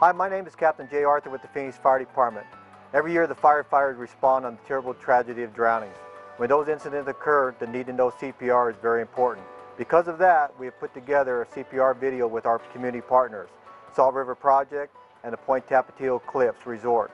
Hi, my name is Captain J. Arthur with the Phoenix Fire Department. Every year the firefighters respond on the terrible tragedy of drownings. When those incidents occur, the need to know CPR is very important. Because of that, we have put together a CPR video with our community partners, Salt River Project and the Point Tapatio Cliffs Resort.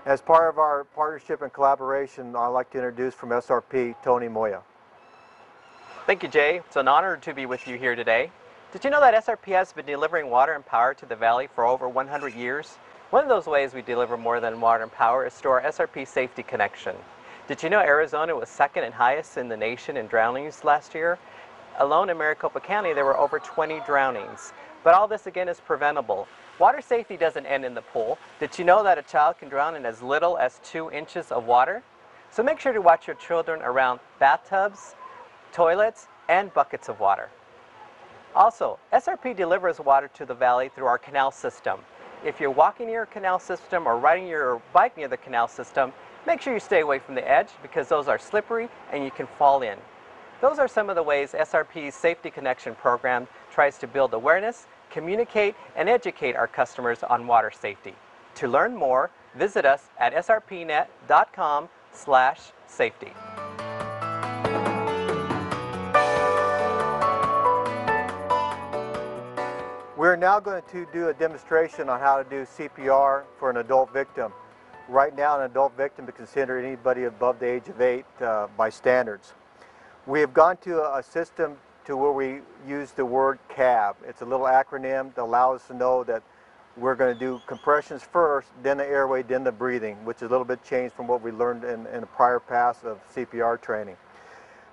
As part of our partnership and collaboration, I'd like to introduce from SRP, Tony Moya. Thank you, Jay. It's an honor to be with you here today. Did you know that SRP has been delivering water and power to the Valley for over 100 years? One of those ways we deliver more than water and power is through our SRP Safety Connection. Did you know Arizona was second and highest in the nation in drownings last year? Alone in Maricopa County, there were over 20 drownings. But all this again is preventable. Water safety doesn't end in the pool. Did you know that a child can drown in as little as 2 inches of water? So make sure to watch your children around bathtubs, toilets, and buckets of water. Also, SRP delivers water to the Valley through our canal system. If you're walking near a canal system or riding your bike near the canal system, make sure you stay away from the edge because those are slippery and you can fall in. Those are some of the ways SRP's Safety Connection program tries to build awareness, communicate, and educate our customers on water safety. To learn more, visit us at srpnet.com/safety. We're now going to do a demonstration on how to do CPR for an adult victim. Right now, an adult victim is considered anybody above the age of 8 by standards. We have gone to a system to where we use the word CAB. It's a little acronym that allows us to know that we're going to do compressions first, then the airway, then the breathing, which is a little bit changed from what we learned in the prior pass of CPR training.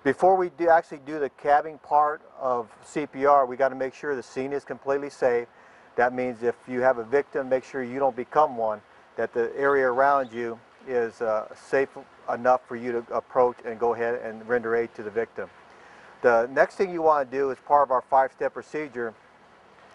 Before we actually do the cabbing part of CPR, we got to make sure the scene is completely safe. That means if you have a victim, make sure you don't become one, that the area around you is safe enough for you to approach and go ahead and render aid to the victim. The next thing you want to do as part of our 5-step procedure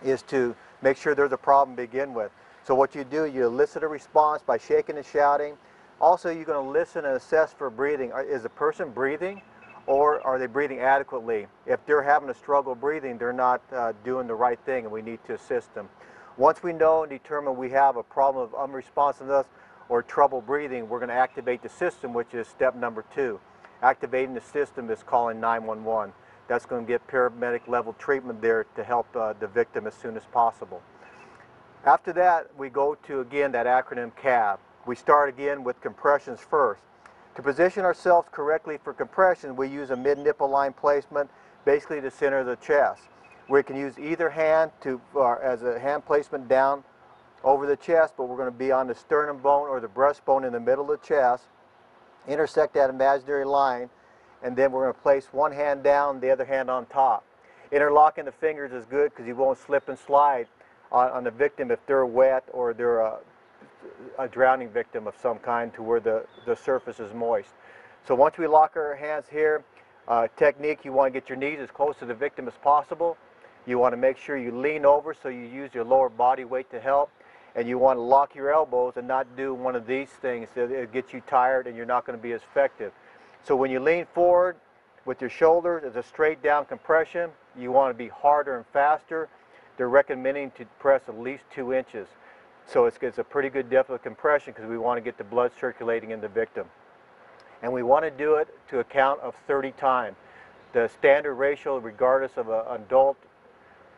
is to make sure there's a problem to begin with. So what you do, you elicit a response by shaking and shouting. Also, you're going to listen and assess for breathing. Is the person breathing? Or are they breathing adequately? If they're having a struggle breathing, they're not doing the right thing and we need to assist them. Once we know and determine we have a problem of unresponsiveness or trouble breathing, we're going to activate the system, which is step number 2. Activating the system is calling 911. That's going to get paramedic level treatment there to help the victim as soon as possible. After that, we go to, again, that acronym CAB. We start again with compressions first. To position ourselves correctly for compression, we use a mid-nipple line placement, basically the center of the chest. We can use either hand as a hand placement down over the chest, but we're going to be on the sternum bone or the breastbone in the middle of the chest, intersect that imaginary line, and then we're going to place one hand down, the other hand on top. Interlocking the fingers is good because you won't slip and slide on the victim if they're wet or they're a drowning victim of some kind to where the surface is moist. So once we lock our hands here, technique, you want to get your knees as close to the victim as possible. You want to make sure you lean over so you use your lower body weight to help. And you want to lock your elbows and not do one of these things. It gets you tired and you're not going to be as effective. So when you lean forward with your shoulders, it's a straight down compression. You want to be harder and faster. They're recommending to press at least 2 inches. So it's a pretty good depth of compression because we want to get the blood circulating in the victim. And we want to do it to a count of 30 times. The standard ratio, regardless of an adult,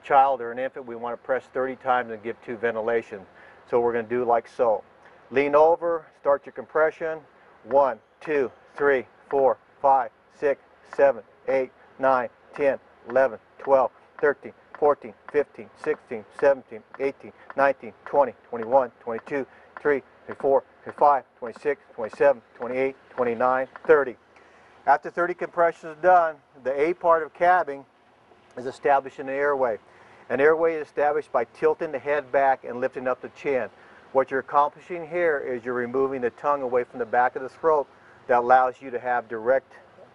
child, or an infant, we want to press 30 times and give 2 ventilation. So we're going to do like so. Lean over, start your compression. 1, 2, 3, 4, 5, 6, 7, 8, 9, 10, 11, 12, 13, 14, 15, 16, 17, 18, 19, 20, 21, 22, 23, 24, 25, 26, 27, 28, 29, 30. After 30 compressions is done, the A part of cabbing is establishing an airway. An airway is established by tilting the head back and lifting up the chin. What you're accomplishing here is you're removing the tongue away from the back of the throat that allows you to have direct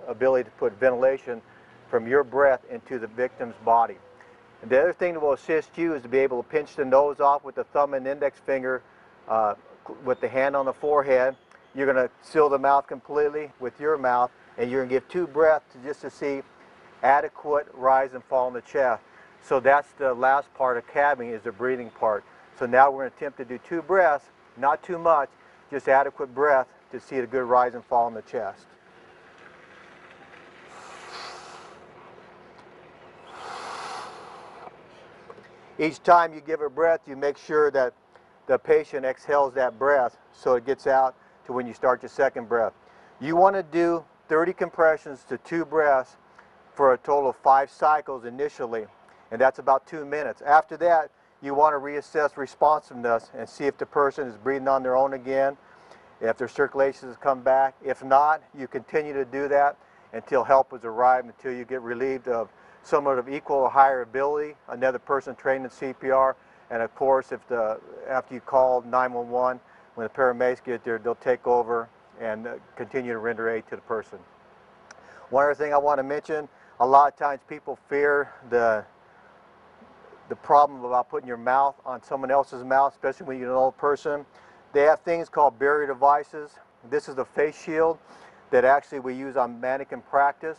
ability to put ventilation from your breath into the victim's body. And the other thing that will assist you is to be able to pinch the nose off with the thumb and index finger with the hand on the forehead. You're going to seal the mouth completely with your mouth, and you're going to give 2 breaths just to see adequate rise and fall in the chest. So that's the last part of cabbing, is the breathing part. So now we're going to attempt to do 2 breaths, not too much, just adequate breath to see a good rise and fall in the chest. Each time you give a breath, you make sure that the patient exhales that breath so it gets out to when you start your second breath. You want to do 30 compressions to 2 breaths for a total of 5 cycles initially, and that's about 2 minutes. After that, you want to reassess responsiveness and see if the person is breathing on their own again, if their circulation has come back. If not, you continue to do that until help has arrived, until you get relieved of someone of equal or higher ability, another person trained in CPR, and of course, after you call 911, when the paramedics get there, they'll take over and continue to render aid to the person. One other thing I want to mention, a lot of times people fear the problem about putting your mouth on someone else's mouth, especially when you're an old person. They have things called barrier devices. This is a face shield that actually we use on mannequin practice,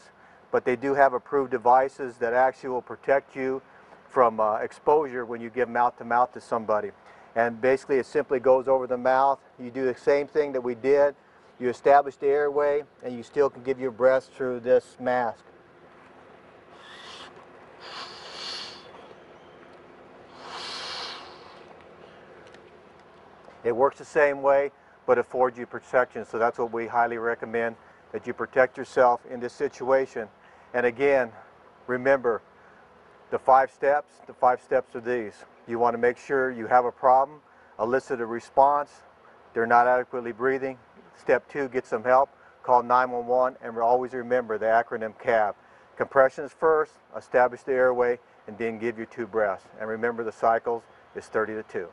but they do have approved devices that actually will protect you from exposure when you give mouth to mouth to somebody. And basically it simply goes over the mouth. You do the same thing that we did. You establish the airway and you still can give your breath through this mask. It works the same way, but affords you protection, so that's what we highly recommend, that you protect yourself in this situation. And again, remember, the 5 steps are these. You want to make sure you have a problem, elicit a response, they're not adequately breathing. Step 2, get some help, call 911, and always remember the acronym CAB. Compressions first, establish the airway, and then give your 2 breaths. And remember the cycles is 30 to 2.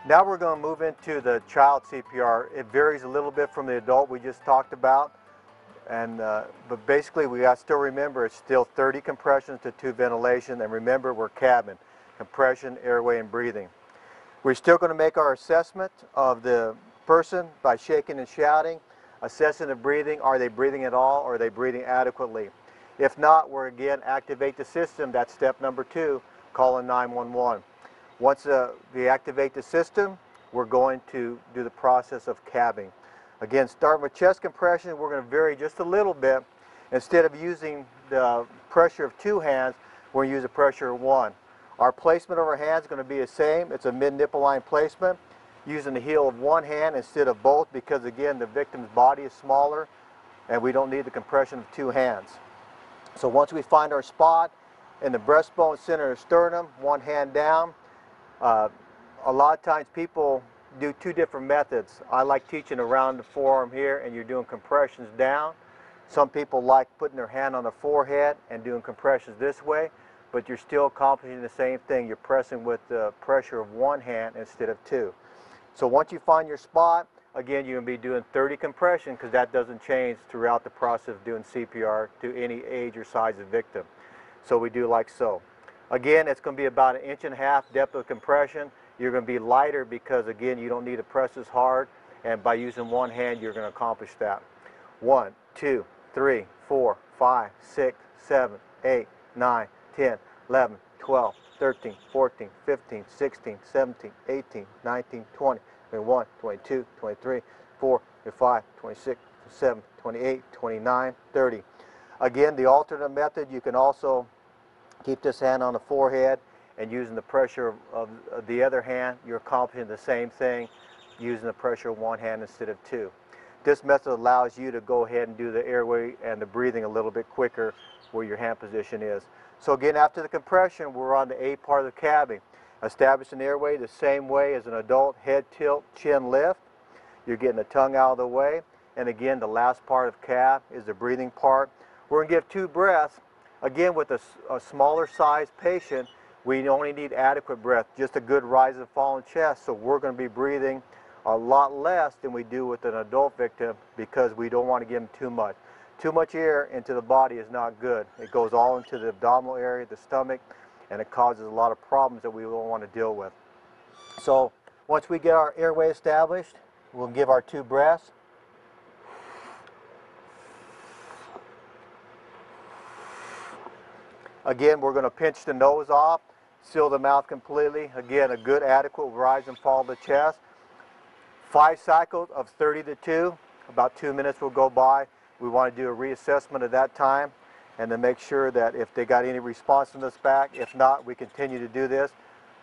Now we're going to move into the child CPR. It varies a little bit from the adult we just talked about, but basically we got to still remember it's still 30 compressions to 2 ventilation, and remember we're cabin, compression, airway, and breathing. We're still going to make our assessment of the person by shaking and shouting, assessing the breathing. Are they breathing at all, or are they breathing adequately? If not, we're again activate the system. That's step number 2, calling 911. Once we activate the system, we're going to do the process of cabbing. Again, starting with chest compression, we're going to vary just a little bit. Instead of using the pressure of 2 hands, we're going to use the pressure of 1. Our placement of our hands is going to be the same. It's a mid-nipple line placement, using the heel of 1 hand instead of both, because again, the victim's body is smaller and we don't need the compression of 2 hands. So once we find our spot in the breastbone, center of the sternum, 1 hand down. A lot of times people do 2 different methods. I like teaching around the forearm here, and you're doing compressions down. Some people like putting their hand on the forehead and doing compressions this way, but you're still accomplishing the same thing. You're pressing with the pressure of 1 hand instead of 2. So once you find your spot, again, you're going to be doing 30 compressions, because that doesn't change throughout the process of doing CPR to any age or size of victim. So we do like so. Again, it's going to be about 1.5 inches depth of compression. You're going to be lighter because, again, you don't need to press as hard, and by using 1 hand, you're going to accomplish that. 1, 2, 3, 4, 5, 6, 7, 8, 9, 10, 11, 12, 13, 14, 15, 16, 17, 18, 19, 20, 21, 22, 23, 24, 25, 26, 27, 28, 29, 30. Again, the alternate method, you can also keep this hand on the forehead, and using the pressure of the other hand, you're accomplishing the same thing using the pressure of 1 hand instead of 2. This method allows you to go ahead and do the airway and the breathing a little bit quicker where your hand position is. So again, after the compression, we're on the A part of the cabbing. Establishing the airway the same way as an adult, head tilt, chin lift. You're getting the tongue out of the way. And again, the last part of cab is the breathing part. We're going to give 2 breaths. Again, with a smaller size patient, we only need adequate breath, just a good rise and fall in chest. So we're going to be breathing a lot less than we do with an adult victim, because we don't want to give them too much. Too much air into the body is not good. It goes all into the abdominal area, the stomach, and it causes a lot of problems that we don't want to deal with. So once we get our airway established, we'll give our 2 breaths. Again, we're going to pinch the nose off, seal the mouth completely. Again, a good adequate rise and fall of the chest. 5 cycles of 30 to 2. About 2 minutes will go by. We want to do a reassessment at that time and then make sure that if they got any responsiveness back. If not, we continue to do this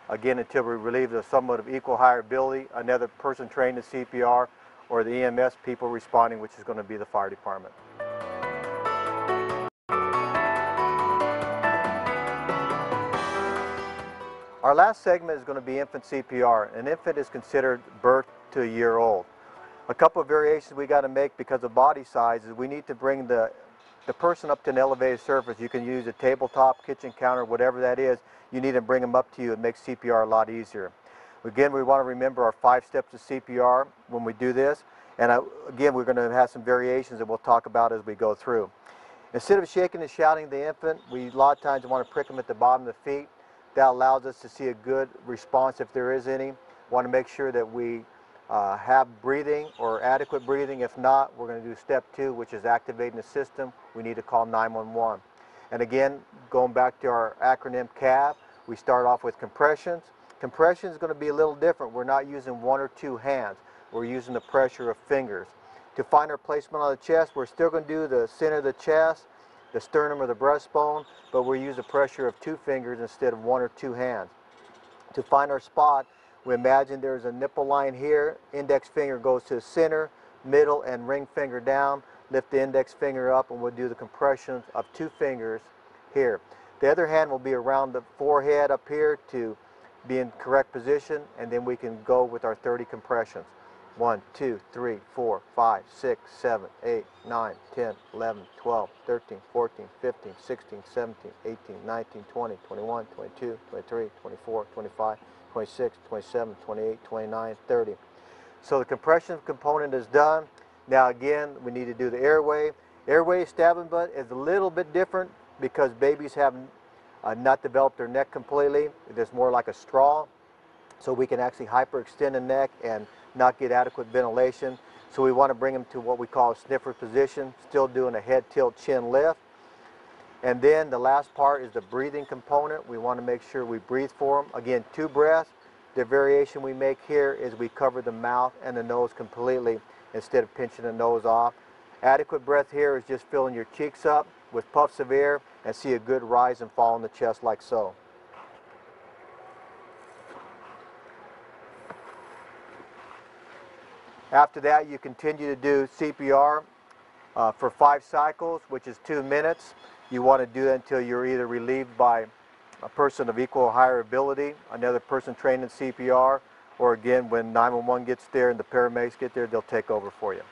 again until we relieve the somewhat of equal higher ability, another person trained in CPR, or the EMS people responding, which is going to be the fire department. Our last segment is going to be infant CPR. An infant is considered birth to a year old. A couple of variations we got to make because of body size is we need to bring the person up to an elevated surface. You can use a tabletop, kitchen counter, whatever that is. You need to bring them up to you. It makes CPR a lot easier. Again, we want to remember our 5 steps of CPR when we do this. And again, we're going to have some variations that we'll talk about as we go through. Instead of shaking and shouting the infant, we a lot of times want to prick them at the bottom of the feet. That allows us to see a good response if there is any. Want to make sure that we have breathing or adequate breathing. If not, we're going to do step 2, which is activating the system. We need to call 911. And again, going back to our acronym CAV, we start off with compressions. Compression is going to be a little different. We're not using 1 or 2 hands. We're using the pressure of fingers. To find our placement on the chest, we're still going to do the center of the chest, the sternum or the breastbone, but we'll use the pressure of 2 fingers instead of 1 or 2 hands. To find our spot, we imagine there's a nipple line here. Index finger goes to the center, middle, and ring finger down. Lift the index finger up, and we'll do the compressions of 2 fingers here. The other hand will be around the forehead up here to be in correct position, and then we can go with our 30 compressions. 1, 2, 3, 4, 5, 6, 7, 8, 9, 10, 11, 12, 13, 14, 15, 16, 17, 18, 19, 20, 21, 22, 23, 24, 25, 26, 27, 28, 29, 30. So the compression component is done. Now again, we need to do the airway. Airway stabbing butt is a little bit different because babies have not developed their neck completely. It's more like a straw. So we can actually hyperextend the neck and not get adequate ventilation. So we want to bring them to what we call a sniffer position, still doing a head tilt chin lift. And then the last part is the breathing component. We want to make sure we breathe for them. Again, 2 breaths. The variation we make here is we cover the mouth and the nose completely instead of pinching the nose off. Adequate breath here is just filling your cheeks up with puffs of air and see a good rise and fall in the chest like so. After that, you continue to do CPR for 5 cycles, which is 2 minutes. You want to do that until you're either relieved by a person of equal or higher ability, another person trained in CPR, or again, when 911 gets there and the paramedics get there, they'll take over for you.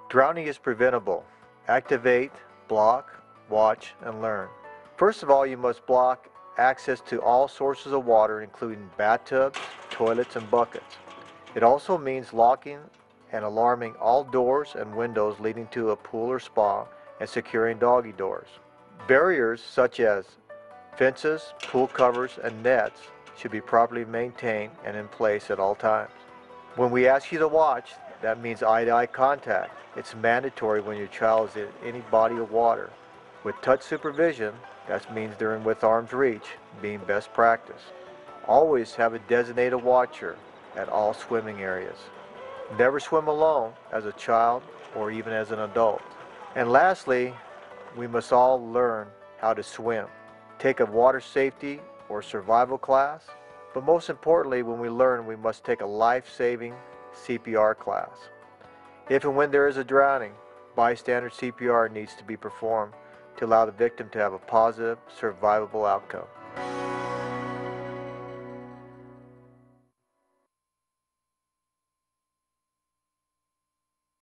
Drowning is preventable. Activate, block, watch, and learn. First of all, you must block access to all sources of water, including bathtubs, toilets, and buckets. It also means locking and alarming all doors and windows leading to a pool or spa and securing doggy doors. Barriers such as fences, pool covers, and nets should be properly maintained and in place at all times. When we ask you to watch, that means eye-to-eye contact. It's mandatory when your child is in any body of water. With touch supervision, that means they're in with arm's reach, being best practice. Always have a designated watcher at all swimming areas. Never swim alone as a child or even as an adult. And lastly, we must all learn how to swim. Take a water safety or survival class, but most importantly, when we learn, we must take a life-saving CPR class. If and when there is a drowning, bystander CPR needs to be performed to allow the victim to have a positive, survivable outcome.